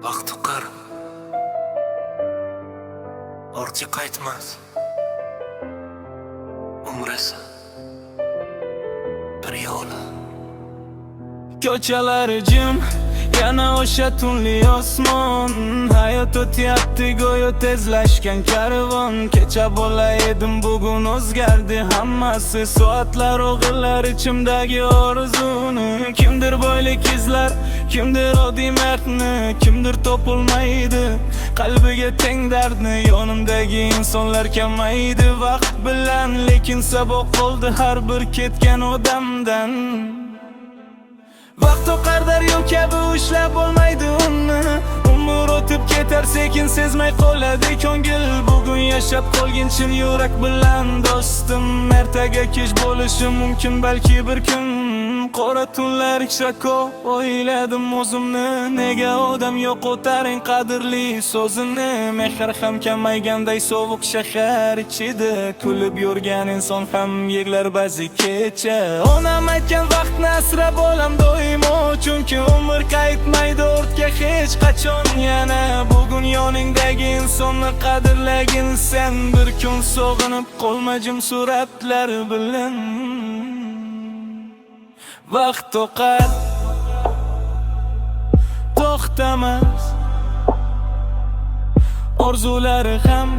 Vaqt oqar, ortga qaytmas. Umr esa bir yo'l. Ko'chalar jim, yana o'sha tunli osmon. Hayot o'tyapti go'yo tezlashgan karvon. Kecha bola edim, bugun o'zgardi hammasi. Soatlar o'g'illar ichimdagi orzuni. Kimdir boylik izlar, kimdir oddiy mardni, kimdir topolmaydi qalbiga teng dardni. Yonimdagi insonlar kamaydi vaqt bilan, lekin saboq qoldi har bir ketgan odamdan. Vaqt oqar daryo kabi ushlab bo'lmaydi uni. Umr o'tib ketar sekin, sezmay qoladi ko'ngil. Bugun yashab qolgin chin yurak bilan do'stim. Ertaga kech bo'lishi mumkin balki bir kun. Qora tunlar ichra ko'p o'yladim o'zimni. Nega odam yo'q o'taring qadrli so'zini. Mehr ham kamayganday sovuq shahar ichida. Kulib yurgan inson ham yig'lar ba'zi kecha. Onam aytgan vaqtni asrab olam doimo, chunki umr qaytmaydi ortga hech qachon. Yana bugun yoningdagi insonni qadrlagin sen. Bir kun sog'inib qolma jim suratlar bilan. Vaqt oqar, to'xtamas. Orzulari ham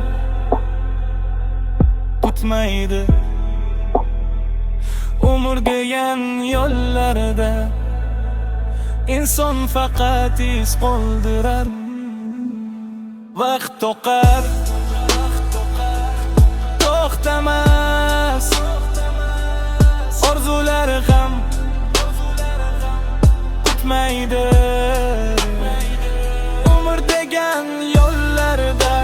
kutmaydi. Umr degan yo'llarida inson faqat iz qoldirar. Vaqt oqar, to'xtamas. Orzulari ham kutmaydi. Umr degan yo'llarida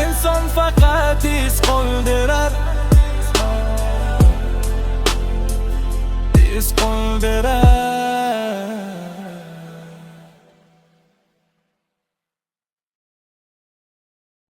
inson faqat iz qoldirar.